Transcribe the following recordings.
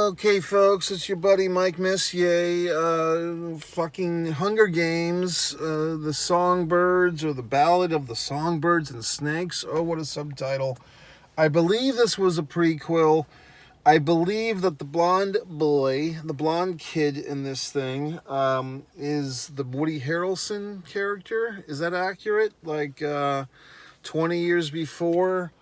Okay, folks, it's your buddy Mike Messier. Fucking Hunger Games, the Songbirds, or the Ballad of the Songbirds and Snakes. Oh, what a subtitle. I believe this was a prequel. I believe that the blonde boy, the blonde kid in this thing, is the Woody Harrelson character. Is that accurate? 20 years before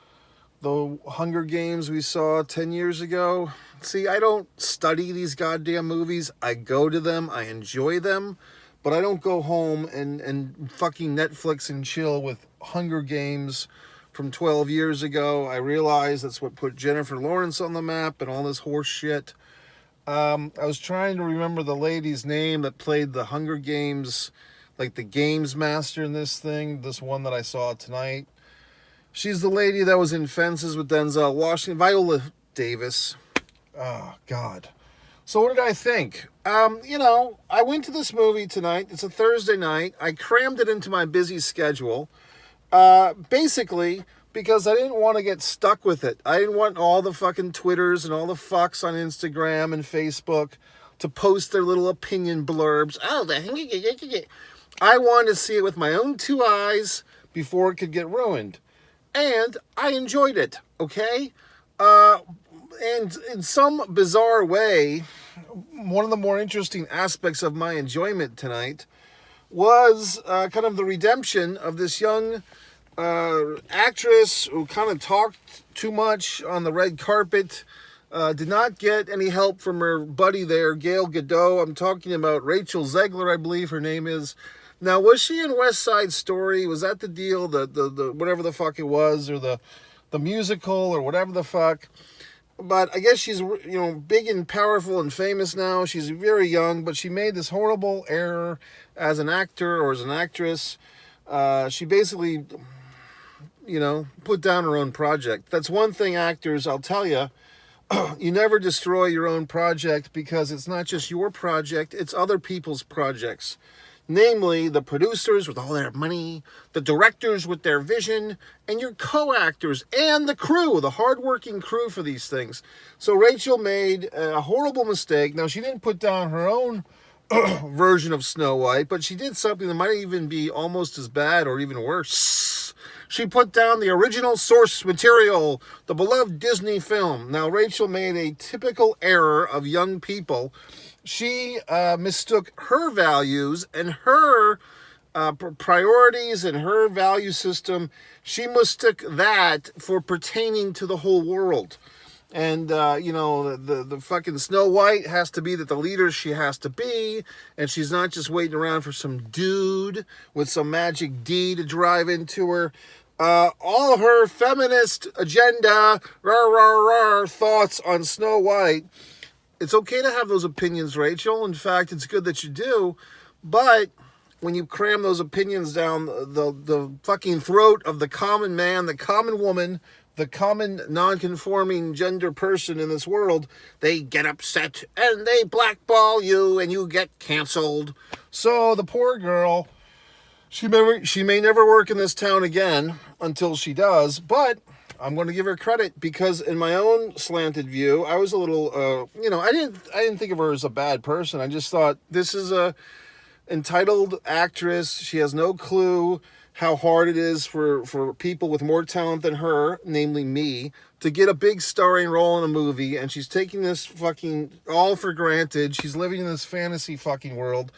the Hunger Games we saw 10 years ago. See, I don't study these goddamn movies. I go to them. I enjoy them. But I don't go home and fucking Netflix and chill with Hunger Games from 12 years ago. I realize that's what put Jennifer Lawrence on the map and all this horse shit. I was trying to remember the lady's name that played the Hunger Games, like the games master in this thing, this one that I saw tonight. She's the lady that was in Fences with Denzel Washington, Viola Davis. Oh, God. So what did I think? I went to this movie tonight. It's a Thursday night. I crammed it into my busy schedule. Basically, because I didn't want to get stuck with it. I didn't want all the fucking Twitters and all the fucks on Instagram and Facebook to post their little opinion blurbs. I wanted to see it with my own two eyes before it could get ruined. And I enjoyed it, okay? And in some bizarre way, one of the more interesting aspects of my enjoyment tonight was kind of the redemption of this young actress who kind of talked too much on the red carpet, did not get any help from her buddy there, Gal Gadot. I'm talking about Rachel Zegler, I believe her name is. Now, was she in West Side Story? Was that the deal? The whatever the fuck it was, or the musical, or whatever the fuck? But I guess she's, big and powerful and famous now. She's very young, but she made this horrible error as an actor or as an actress. She basically, put down her own project. That's one thing, actors, I'll tell you. You never destroy your own project, because it's not just your project, it's other people's projects. Namely, the producers with all their money, the directors with their vision, and your co-actors, and the crew, the hard-working crew for these things. So Rachel made a horrible mistake. Now, she didn't put down her own version of Snow White, but she did something that might even be almost as bad or even worse. She put down the original source material, the beloved Disney film. Now, Rachel made a typical error of young people. She mistook her values and her priorities and her value system. She mistook that for pertaining to the whole world. And, the fucking Snow White has to be the leader she has to be. And she's not just waiting around for some dude with some magic D to drive into her. All her feminist agenda, thoughts on Snow White. It's okay to have those opinions, Rachel. In fact, it's good that you do. But when you cram those opinions down the fucking throat of the common man, the common woman, the common non-conforming gender person in this world, they get upset and they blackball you and you get canceled. So the poor girl, she may never work in this town again until she does, but I'm going to give her credit, because in my own slanted view, I was a little, I didn't think of her as a bad person. I just thought, this is a entitled actress. She has no clue how hard it is for people with more talent than her, namely me, to get a big starring role in a movie, and she's taking this fucking all for granted. She's living in this fantasy fucking world,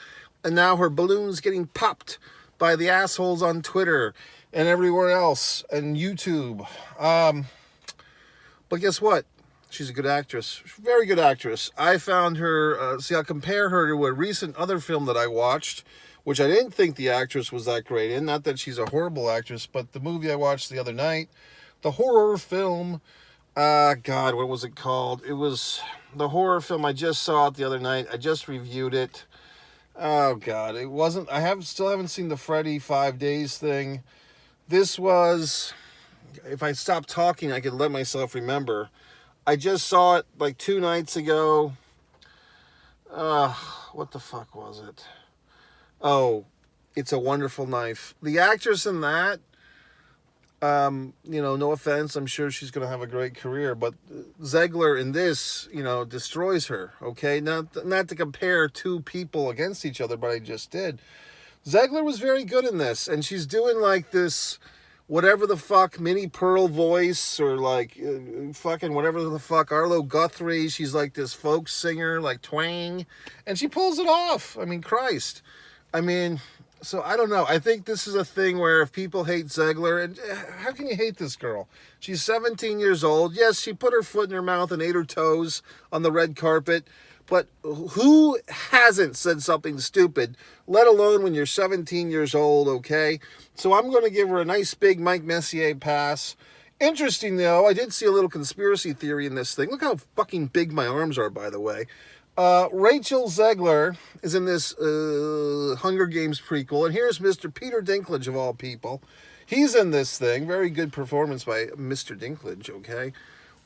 and now her balloon's getting popped by the assholes on Twitter and everywhere else, and YouTube. But guess what? She's a good actress. Very good actress. I found her, I'll compare her to a recent other film that I watched, which I didn't think the actress was that great in. Not that she's a horrible actress, but the movie I watched the other night, the horror film, God, what was it called? It was the horror film. I just saw it the other night. I just reviewed it. Oh, God, it wasn't, still haven't seen the Freddy 5 Days thing. This was, if I stop talking, I could let myself remember. I just saw it like 2 nights ago. What the fuck was it? Oh, It's a Wonderful Knife. The actress in that, No offense, I'm sure she's going to have a great career, but Zegler in this, destroys her, okay? Not to compare two people against each other, but I just did. Zegler was very good in this, and she's doing like this whatever the fuck Minnie Pearl voice, or like fucking whatever the fuck Arlo Guthrie. She's like this folk singer, like twang, and she pulls it off. I mean, Christ. So I don't know. I think this is a thing where if people hate Zegler, and how can you hate this girl? She's 17 years old. Yes, she put her foot in her mouth and ate her toes on the red carpet. But who hasn't said something stupid, let alone when you're 17 years old, okay? So I'm going to give her a nice big Mike Messier pass. Interesting, though, I did see a little conspiracy theory in this thing. Look how fucking big my arms are, by the way. Rachel Zegler is in this Hunger Games prequel, and here's Mr. Peter Dinklage, of all people. He's in this thing. Very good performance by Mr. Dinklage, okay?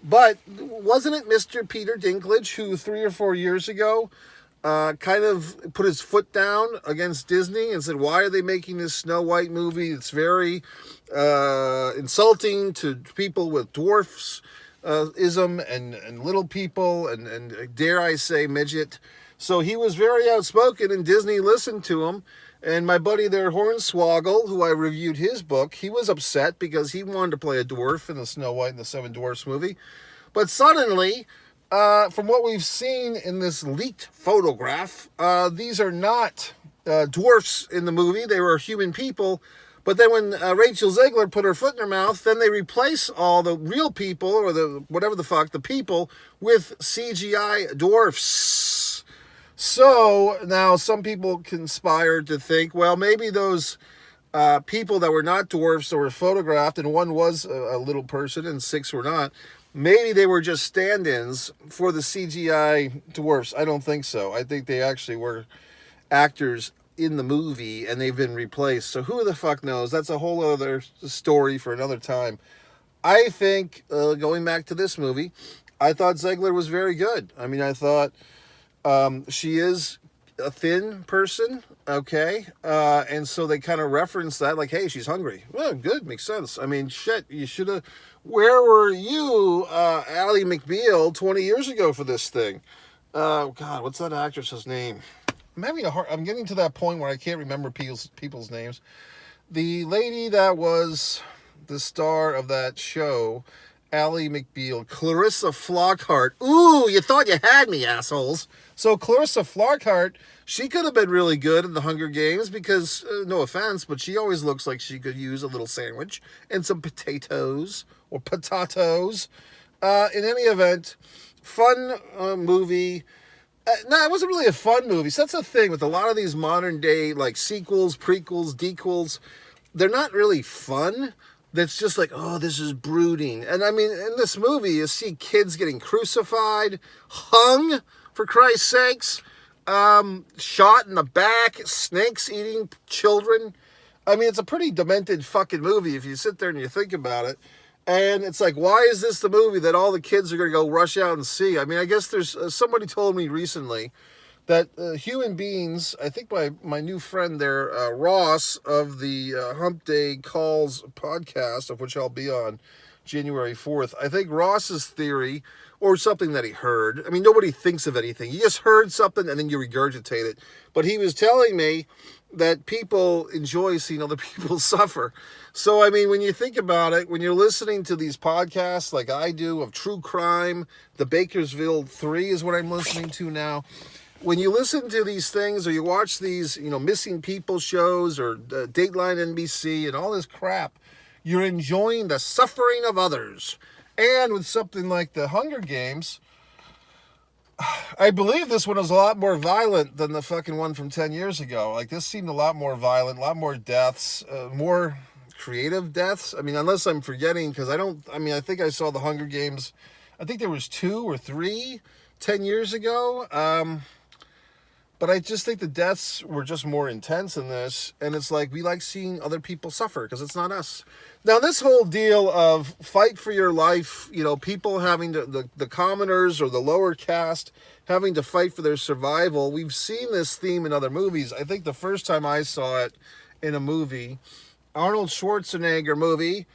But wasn't it Mr. Peter Dinklage who 3 or 4 years ago kind of put his foot down against Disney and said, why are they making this Snow White movie? It's very insulting to people with dwarfs. Ism and little people and dare I say midget. So he was very outspoken, and Disney listened to him. And my buddy there, Hornswoggle, who I reviewed his book, he was upset because he wanted to play a dwarf in the Snow White and the Seven Dwarfs movie. But suddenly, from what we've seen in this leaked photograph, these are not dwarfs in the movie. They were human people. But then when Rachel Zegler put her foot in her mouth, then they replace all the real people, or the whatever the fuck, the people, with CGI dwarfs. So now some people conspired to think, well, maybe those people that were not dwarfs that were photographed, and one was a little person and 6 were not, maybe they were just stand-ins for the CGI dwarfs. I don't think so. I think they actually were actors in the movie and they've been replaced. So who the fuck knows? That's a whole other story for another time. I think, going back to this movie, I thought Zegler was very good. I thought she is a thin person, okay? And so they kind of reference that, like, hey, she's hungry. Well, good, makes sense. Shit, you should have... Where were you, Ally McBeal, 20 years ago for this thing? Oh, God, what's that actress's name? I'm getting to that point where I can't remember people's names. The lady that was the star of that show, Ally McBeal, Clarissa Flockhart. Ooh, you thought you had me, assholes. So Clarissa Flockhart, she could have been really good in the Hunger Games because, no offense, but she always looks like she could use a little sandwich and some potatoes or potatoes. In any event, fun movie. No, it wasn't really a fun movie. So that's the thing with a lot of these modern day, like, sequels, prequels, dequels. They're not really fun. That's just like, oh, this is brooding. And in this movie, you see kids getting crucified, hung, for Christ's sakes, shot in the back, snakes eating children. It's a pretty demented fucking movie if you sit there and you think about it. And it's like, why is this the movie that all the kids are going to go rush out and see? I guess there's... somebody told me recently that human beings... I think my new friend there, Ross, of the Hump Day Calls podcast, of which I'll be on January 4th. I think Ross's theory, or something that he heard... nobody thinks of anything. You just heard something and then you regurgitate it. But he was telling me that people enjoy seeing other people suffer. So, when you think about it, when you're listening to these podcasts like I do of true crime, the Bakersville 3 is what I'm listening to now. When you listen to these things or you watch these, missing people shows or Dateline NBC and all this crap, you're enjoying the suffering of others. And with something like the Hunger Games, I believe this one was a lot more violent than the fucking one from 10 years ago. Like, this seemed a lot more violent, a lot more deaths, more creative deaths. Unless I'm forgetting, because I think I saw the Hunger Games, I think there was 2 or 3 10 years ago. But I just think the deaths were just more intense in this. And it's like, we like seeing other people suffer because it's not us. Now, this whole deal of fight for your life, people having to, the commoners or the lower caste having to fight for their survival. We've seen this theme in other movies. I think the first time I saw it in a movie, Arnold Schwarzenegger movie,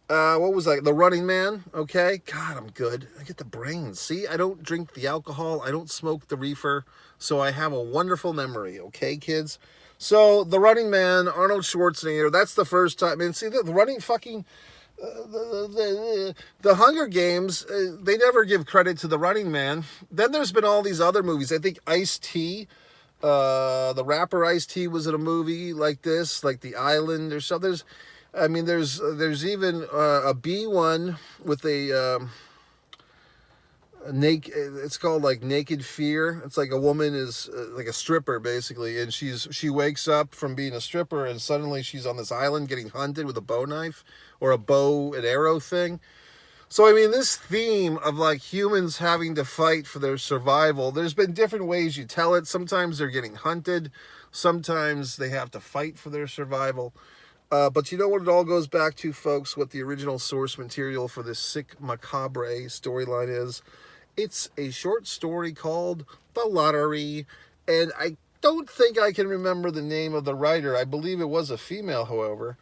What was that? The Running Man. Okay. God, I'm good. I get the brains. See, I don't drink the alcohol. I don't smoke the reefer. So I have a wonderful memory. Okay, kids. So The Running Man, Arnold Schwarzenegger. That's the first time. And see, the running fucking the Hunger Games, they never give credit to The Running Man. Then there's been all these other movies. I think Ice-T, the rapper Ice-T was in a movie like this, like The Island or something. There's even a B one with a naked. It's called like Naked Fear. It's like a woman is like a stripper basically, and she wakes up from being a stripper, and suddenly she's on this island getting hunted with a bow knife or a bow and arrow thing. So I mean, this theme of like humans having to fight for their survival. There's been different ways you tell it. Sometimes they're getting hunted. Sometimes they have to fight for their survival. But you know what it all goes back to, folks, what the original source material for this sick, macabre storyline is. It's a short story called The Lottery, and I don't think I can remember the name of the writer. I believe it was a female, however.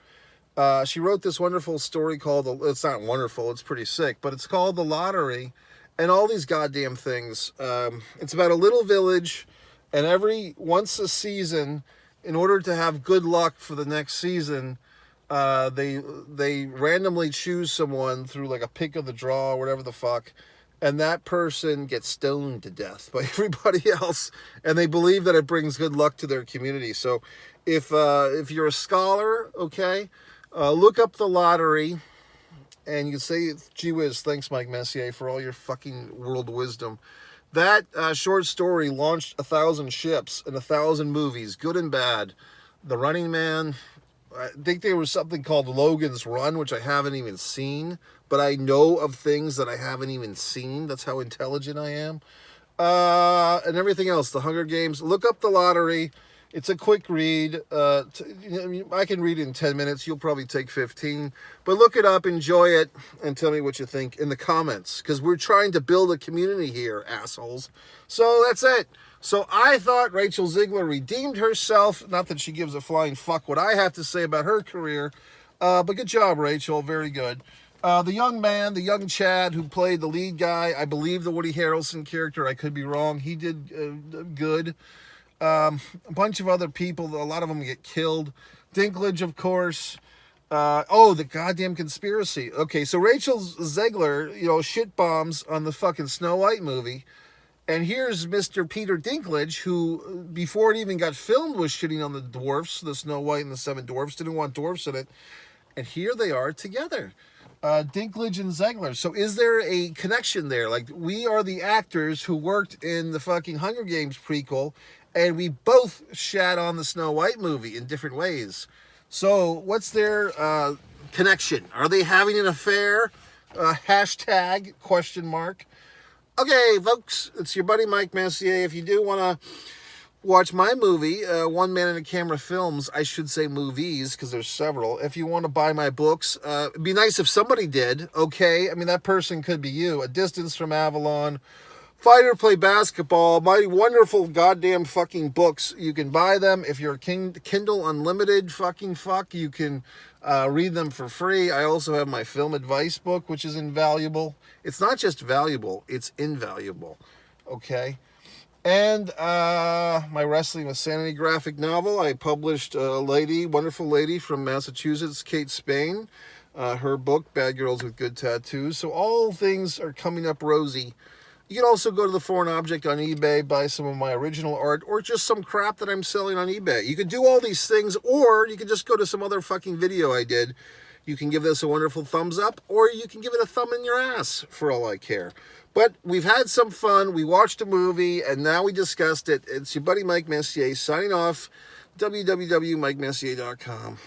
She wrote this wonderful story called, it's not wonderful, it's pretty sick, but it's called The Lottery, and all these goddamn things. It's about a little village, and once a season, in order to have good luck for the next season, they randomly choose someone through like a pick of the draw or whatever the fuck, and that person gets stoned to death by everybody else, and they believe that it brings good luck to their community. So if you're a scholar, okay, look up The Lottery, and you say, gee whiz, thanks Mike Messier for all your fucking world wisdom. That short story launched 1,000 ships and 1,000 movies, good and bad. The Running Man, I think there was something called Logan's Run, which I haven't even seen, but I know of things that I haven't even seen. That's how intelligent I am. And everything else, The Hunger Games. Look up The Lottery. It's a quick read. I can read it in 10 minutes. You'll probably take 15. But look it up, enjoy it, and tell me what you think in the comments. Because we're trying to build a community here, assholes. So that's it. So I thought Rachel Zegler redeemed herself. Not that she gives a flying fuck what I have to say about her career. But good job, Rachel. Very good. The young man, the young Chad who played the lead guy, I believe the Woody Harrelson character. I could be wrong. He did good. A bunch of other people, a lot of them get killed. Dinklage, of course. The goddamn conspiracy. Okay, so Rachel Zegler, shit bombs on the fucking Snow White movie. And here's Mr. Peter Dinklage, who, before it even got filmed, was shitting on the dwarfs, the Snow White and the Seven Dwarfs, didn't want dwarfs in it. And here they are together. Dinklage and Zegler. So is there a connection there? Like, we are the actors who worked in the fucking Hunger Games prequel, and we both shat on the Snow White movie in different ways. So what's their connection? Are they having an affair? Hashtag question mark. Okay, folks, it's your buddy Mike Messier. If you do want to watch my movie, One Man and a Camera Films, I should say movies, because there's several. If you want to buy my books, it'd be nice if somebody did, okay? I mean, that person could be you. A Distance from Avalon, Fighter Play Basketball, my wonderful goddamn fucking books. You can buy them. If you're a Kindle Unlimited fucking fuck, you can read them for free. I also have my film advice book, which is invaluable. It's not just valuable, it's invaluable, okay? And my Wrestling with Sanity graphic novel, I published a wonderful lady from Massachusetts, Kate Spain, her book, Bad Girls with Good Tattoos. So all things are coming up rosy. You can also go to the Foreign Object on eBay, buy some of my original art, or just some crap that I'm selling on eBay. You can do all these things, or you can just go to some other fucking video I did. You can give this a wonderful thumbs up, or you can give it a thumb in your ass, for all I care. But we've had some fun. We watched a movie, and now we discussed it. It's your buddy Mike Messier signing off. www.mikemessier.com.